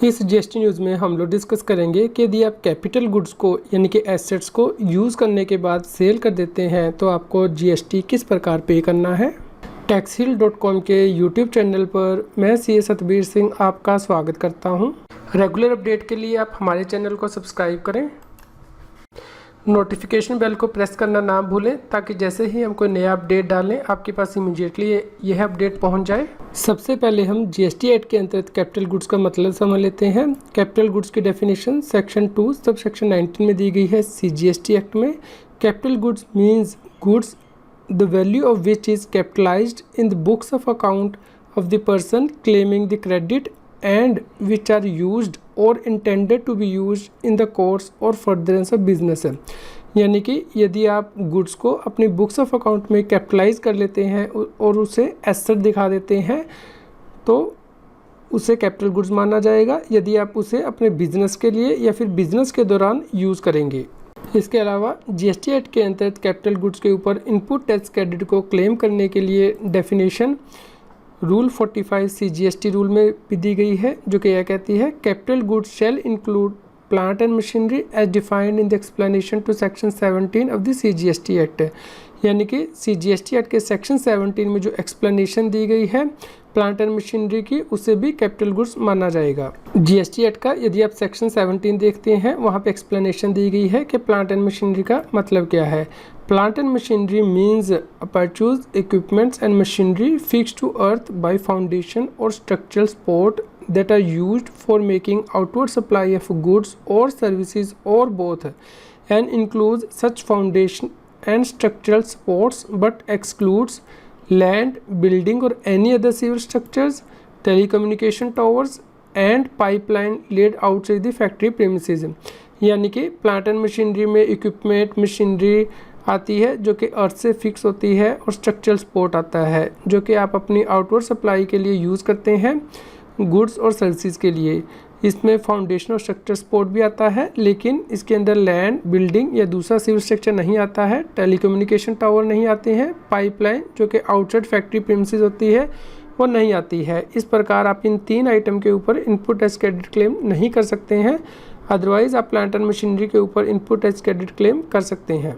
इस GST news में हम लोग डिस्कस करेंगे कि यदि आप कैपिटल गुड्स को यानी कि एसेट्स को यूज़ करने के बाद सेल कर देते हैं तो आपको जीएसटी किस प्रकार पे करना है। taxhill.com के यूट्यूब चैनल पर मैं सीए सतबीर सिंह आपका स्वागत करता हूं। रेगुलर अपडेट के लिए आप हमारे चैनल को सब्सक्राइब करें, नोटिफिकेशन बेल को प्रेस करना ना भूलें ताकि जैसे ही हम कोई नया अपडेट डालें आपके पास इमीडिएटली यह अपडेट पहुंच जाए। सबसे पहले हम जीएसटी एक्ट के अंतर्गत कैपिटल गुड्स का मतलब समझ लेते हैं। कैपिटल गुड्स की डेफिनेशन सेक्शन 2 सब सेक्शन 19 में दी गई है सीजीएसटी एक्ट में। Capital goods means goods the value of which is capitalised in the books of account of the person claiming the credit and which are used or intended to be used in the course or furtherance of business है। यानी कि यदि आप goods को अपनी books of account में capitalise कर लेते हैं और उसे एसेट दिखा देते हैं तो उसे कैपिटल गुड्स माना जाएगा यदि आप उसे अपने बिजनेस के लिए या फिर बिजनेस के दौरान यूज़ करेंगे। इसके अलावा जीएसटी एक्ट के अंतर्गत कैपिटल गुड्स के ऊपर इनपुट टैक्स क्रेडिट को क्लेम करने के लिए डेफिनेशन रूल 45 सीजीएसटी रूल में भी दी गई है, जो कि यह कहती है capital goods shall include plant and machinery as defined in the explanation to section 17 of the CGST act. यानी कि सीजीएसटी एक्ट के सेक्शन 17 में जो एक्सप्लेनेशन दी गई है प्लांट एंड मशीनरी की, उसे भी कैपिटल गुड्स माना जाएगा। जीएसटी एक्ट का यदि आप सेक्शन 17 देखते हैं वहाँ पे एक्सप्लेनेशन दी गई है कि प्लांट एंड मशीनरी का मतलब क्या है। Plant and machinery means purchase equipments and machinery fixed to earth by foundation or structural support that are used for making outward supply of goods or services or both, and includes such foundation and structural supports but excludes land, building or any other civil structures, telecommunication towers and pipeline laid outside the factory premises। यानी कि plant and machinery में equipment machinery आती है जो कि अर्थ से fix होती है और स्ट्रक्चरल सपोर्ट आता है जो कि आप अपनी आउटवर्ड सप्लाई के लिए यूज़ करते हैं गुड्स और सर्विसेज के लिए। इसमें फाउंडेशन और स्ट्रक्चर सपोर्ट भी आता है लेकिन इसके अंदर लैंड, बिल्डिंग या दूसरा सिविल स्ट्रक्चर नहीं आता है, टेलीकम्युनिकेशन टावर नहीं आते हैं, पाइपलाइन जो कि आउटसाइड फैक्ट्री प्रीमिसेस होती है वो नहीं आती है। इस प्रकार आप इन 3 आइटम के ऊपर इनपुट टैक्स क्रेडिट क्लेम नहीं कर सकते हैं। अदरवाइज़ आप प्लांट एंड मशीनरी के ऊपर इनपुट टैक्स क्रेडिट क्लेम कर सकते हैं।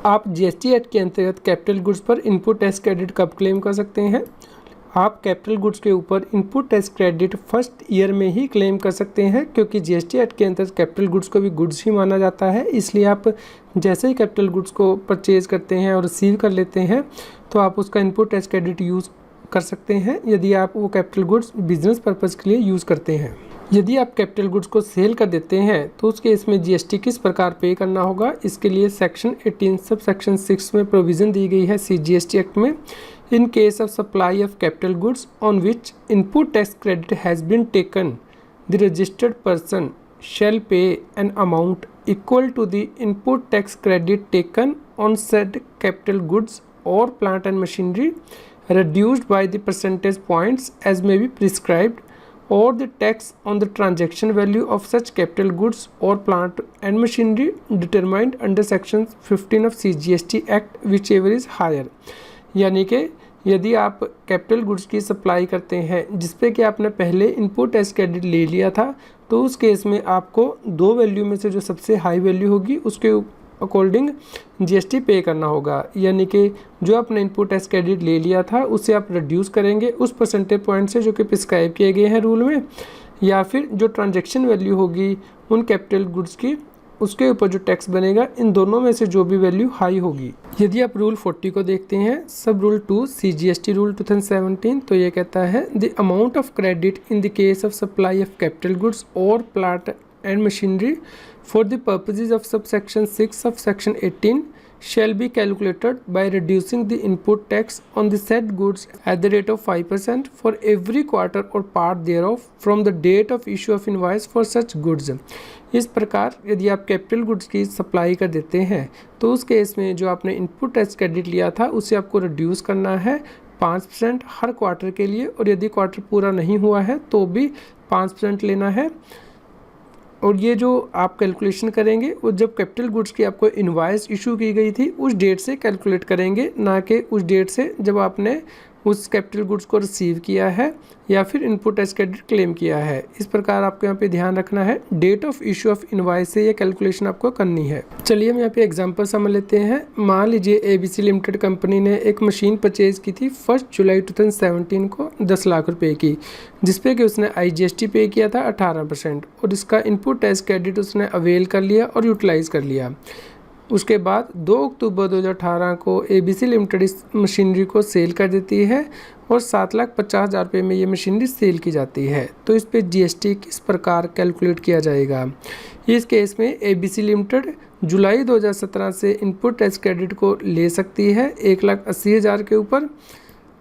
आप जीएसटी एक्ट के अंतर्गत कैपिटल गुड्स पर इनपुट टैक्स क्रेडिट कब क्लेम कर सकते हैं? आप कैपिटल गुड्स के ऊपर input tax credit first year में ही क्लेम कर सकते हैं क्योंकि जीएसटी एक्ट के अंतर्गत कैपिटल गुड्स को भी गुड्स ही माना जाता है। इसलिए आप जैसे ही कैपिटल गुड्स को परचेज करते हैं और रिसीव कर लेते हैं तो आप उसका इनपुट टैक्स क्रेडिट यूज़ कर सकते हैं यदि आप वो कैपिटल गुड्स बिजनेस पर्पज़ के लिए यूज़ करते हैं। यदि आप कैपिटल गुड्स को सेल कर देते हैं तो उस केस में जीएसटी किस प्रकार पे करना होगा, इसके लिए सेक्शन 18 सब सेक्शन 6 में प्रोविज़न दी गई है सीजीएसटी एक्ट में। In case of supply of capital goods on which input tax credit has been taken the registered person shall pay an amount equal to the input tax credit taken on said capital goods और plant and machinery reduced by the percentage points as may be prescribed, or the tax on the transaction value of such capital goods or plant and machinery determined under section 15 of CGST Act whichever is higher। यानी कि यदि आप capital goods की supply करते हैं जिसपे कि आपने पहले इनपुट टैक्स क्रेडिट ले लिया था तो उस केस में आपको 2 वैल्यू में से जो सबसे हाई वैल्यू होगी उसके अकॉर्डिंग जीएसटी पे करना होगा। यानी कि जो आपने इनपुट टैक्स क्रेडिट ले लिया था उसे आप रिड्यूस करेंगे उस परसेंटेज पॉइंट से जो कि प्रिस्क्राइब किए गए हैं रूल में, या फिर जो ट्रांजैक्शन वैल्यू होगी उन कैपिटल गुड्स की उसके ऊपर जो टैक्स बनेगा, इन दोनों में से जो भी वैल्यू हाई होगी। यदि आप रूल 40 को देखते हैं सब रूल 2 सीजीएसटी रूल 2017 तो ये कहता है the amount of credit in the case of supply of capital goods और plant and machinery for the purposes of subsection 6 of section 18 shall be calculated by reducing the input tax on the said goods at the rate of 5% for every quarter or part thereof from the date of issue of invoice for such goods। इस प्रकार यदि आप capital goods की supply कर देते हैं तो उस केस में जो आपने इनपुट टैक्स क्रेडिट लिया था उसे आपको रिड्यूस करना है 5% हर क्वार्टर के लिए, और यदि क्वार्टर पूरा नहीं हुआ है तो भी 5% लेना है। और ये जो आप कैलकुलेशन करेंगे वो जब कैपिटल गुड्स की आपको इनवॉइस इशू की गई थी उस डेट से कैलकुलेट करेंगे, ना कि उस डेट से जब आपने उस कैपिटल गुड्स को रिसीव किया है या फिर इनपुट एज क्रेडिट क्लेम किया है। इस प्रकार आपको यहाँ पे ध्यान रखना है। Date of issue of invoice से ये कैलकुलेशन आपको करनी है। चलिए हम यहाँ पे एग्जांपल समझ लेते हैं। मान लीजिए एबीसी लिमिटेड कंपनी ने एक मशीन परचेज की थी 1 जुलाई 2017 को 10 लाख रुपए की, जिसपे कि उसने IGST पे किया था 18% और इसका इनपुट एज क्रेडिट उसने अवेल कर लिया और यूटिलाइज कर लिया। उसके बाद 2 अक्टूबर 2018 को एबीसी लिमिटेड इस मशीनरी को सेल कर देती है और 7,50,000 रुपये में ये मशीनरी सेल की जाती है। तो इस पे GST किस प्रकार कैलकुलेट किया जाएगा? इस केस में एबीसी लिमिटेड जुलाई 2017 से इनपुट एज क्रेडिट को ले सकती है 1,80,000 के ऊपर,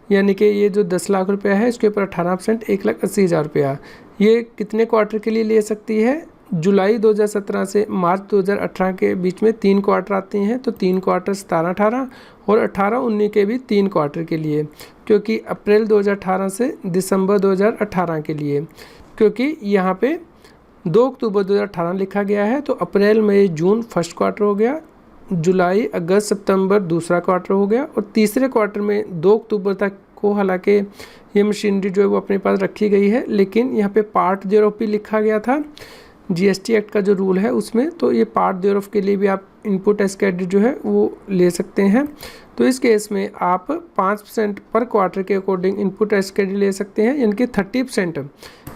यानी कि ये जो 10 लाख रुपया है इसके ऊपर 18% 1,80,000 रुपया। ये कितने क्वार्टर के लिए ले सकती है? जुलाई 2017 से मार्च 2018 के बीच में 3 क्वार्टर आते हैं, तो 3 क्वार्टर 17-18 और 18-19 के भी 3 क्वार्टर के लिए, क्योंकि अप्रैल 2018 से दिसंबर 2018 के लिए, क्योंकि यहाँ पे 2 अक्टूबर 2018 लिखा गया है, तो अप्रैल मई जून फर्स्ट क्वार्टर हो गया, जुलाई अगस्त सितंबर दूसरा क्वार्टर हो गया और तीसरे क्वार्टर में 2 अक्टूबर तक को हालांकि ये मशीनरी जो है वो अपने पास रखी गई है, लेकिन यहाँ पे पार्ट देयरऑफ भी लिखा गया था GST एक्ट का जो रूल है उसमें, तो ये पार्ट देयरऑफ के लिए भी आप इनपुट एज क्रेडिट जो है वो ले सकते हैं। तो इस केस में आप 5% पर क्वार्टर के अकॉर्डिंग इनपुट एज क्रेडिट ले सकते हैं, यानी कि 30%।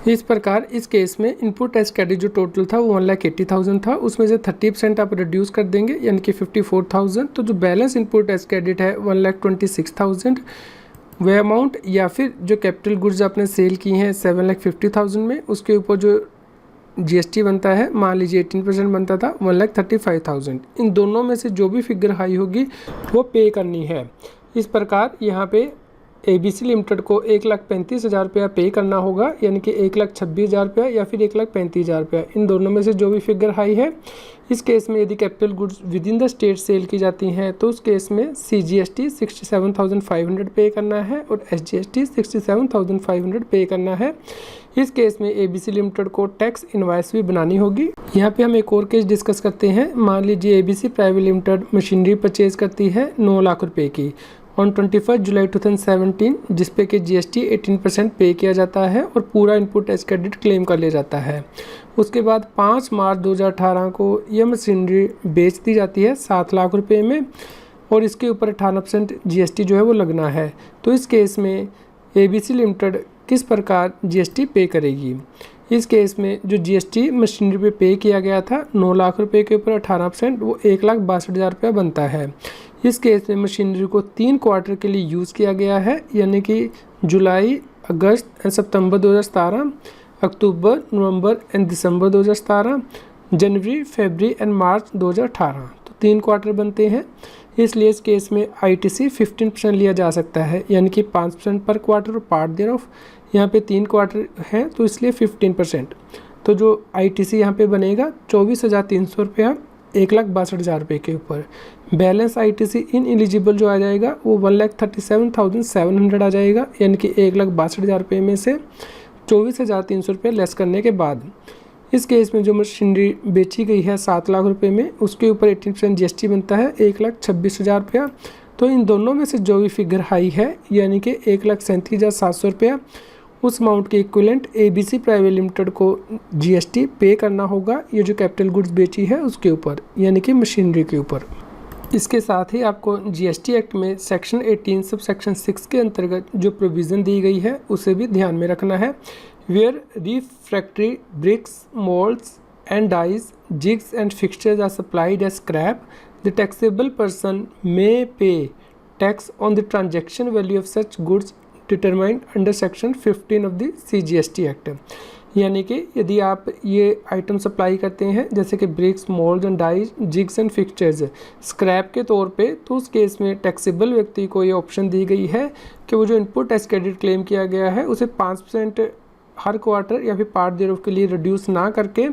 इस प्रकार इस केस में इनपुट एज क्रेडिट जो टोटल था वो 1,80,000 था, उसमें से 30% आप रिड्यूस कर देंगे यानी कि 54,000। तो जो बैलेंस इनपुट एज क्रेडिट है 1,26,000 वह अमाउंट, या फिर जो कैपिटल गुड्स आपने सेल की हैं 7,50,000 में, उसके ऊपर जो GST बनता है, मान लीजिए 18% बनता था 1,35,000। इन दोनों में से जो भी फिगर हाई होगी वो पे करनी है। इस प्रकार यहाँ पे एबीसी लिमिटेड को 1,35,000 रुपया पे करना होगा, यानी कि 1,26,000 रुपया या फिर 1,35,000 रुपया, इन दोनों में से जो भी फिगर हाई है। इस केस में यदि capital goods within the state sale की जाती हैं तो उस केस में CGST 67,500 पे करना है और SGST 67,500 पे करना है। इस केस में एबीसी लिमिटेड को टैक्स इनवॉइस भी बनानी होगी। यहाँ पे हम एक और केस डिस्कस करते हैं। मान लीजिए ABC private limited machinery purchase करती है 9 लाख रुपए की ऑन 21 जुलाई 2017, जिसपे कि GST 18% पे किया जाता है और पूरा इनपुट एज क्रेडिट क्लेम कर लिया जाता है। उसके बाद 5 मार्च 2018 को यह मशीनरी बेच दी जाती है 7 लाख रुपए में और इसके ऊपर 18% GST जो है वो लगना है। तो इस केस में एबीसी लिमिटेड किस प्रकार GST पे करेगी? इस केस में जो GST मशीनरी पे पे किया गया था 9 लाख रुपए के ऊपर 18%, वो 1,62,000 रुपया बनता है। इस केस में मशीनरी को 3 क्वार्टर के लिए यूज़ किया गया है, यानी कि जुलाई अगस्त एंड सितंबर 2017, अक्टूबर नवंबर एंड दिसंबर 2017, जनवरी फरवरी एंड मार्च 2018। तो 3 क्वार्टर बनते हैं, इसलिए इस केस में ITC 15% लिया जा सकता है, यानी कि 5% पर क्वार्टर और पार्ट देयरऑफ। यहाँ पे 3 क्वार्टर हैं तो इसलिए 15%। तो जो ITC यहाँ पे बनेगा 24,300 रुपया 1,62,000 रुपये के ऊपर। बैलेंस ITC इन एलिजिबल जो आ जाएगा वो 1,37,700 आ जाएगा, यानी कि 1,62,000 रुपये में से 24,300 रुपये लेस करने के बाद। इस केस में जो मशीनरी बेची गई है 7 लाख रुपए में, उसके ऊपर 18% GST बनता है 1,26,000 रुपया। तो इन दोनों में से जो भी फिगर हाई है, यानी कि 1,37,700 रुपया, उस अमाउंट के इक्विवेलेंट एबीसी प्राइवेट लिमिटेड को GST पे करना होगा, ये जो कैपिटल गुड्स बेची है उसके ऊपर, यानी कि मशीनरी के ऊपर। इसके साथ ही आपको GST एक्ट में सेक्शन 18 सब सेक्शन 6 के अंतर्गत जो प्रोविज़न दी गई है उसे भी ध्यान में रखना है। Where refractory bricks, moulds and dies, jigs and fixtures are supplied as scrap, the taxable person may pay tax on the transaction value of such goods determined under section 15 of the CGST act. यानी कि यदि आप ये item supply करते हैं जैसे कि bricks, mould and dies, jigs and fixtures scrap के तौर पे, तो उस केस में टैक्सेबल व्यक्ति को ये ऑप्शन दी गई है कि वो जो इनपुट एज क्रेडिट क्लेम किया गया है उसे 5% हर क्वार्टर या फिर पार्ट देयरऑफ के लिए रिड्यूस ना करके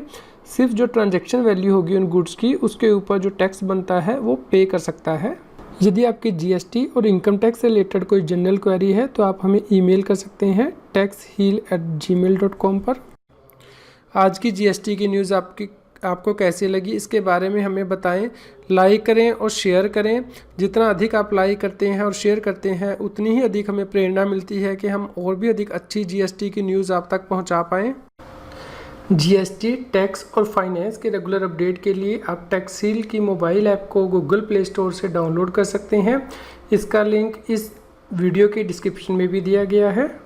सिर्फ जो ट्रांजैक्शन वैल्यू होगी उन गुड्स की उसके ऊपर जो टैक्स बनता है वो पे कर सकता है। यदि आपकी GST और इनकम टैक्स से रिलेटेड कोई जनरल क्वेरी है तो आप हमें ईमेल कर सकते हैं taxheal@gmail.com पर। आज की GST की न्यूज़ आपको कैसी लगी इसके बारे में हमें बताएं। लाइक करें और शेयर करें। जितना अधिक आप लाइक करते हैं और शेयर करते हैं उतनी ही अधिक हमें प्रेरणा मिलती है कि हम और भी अधिक अच्छी जीएसटी की न्यूज़ आप तक पहुंचा पाएँ। जीएसटी, टैक्स और फाइनेंस के रेगुलर अपडेट के लिए आप टैक्सील की मोबाइल ऐप को गूगल प्ले स्टोर से डाउनलोड कर सकते हैं। इसका लिंक इस वीडियो के डिस्क्रिप्शन में भी दिया गया है।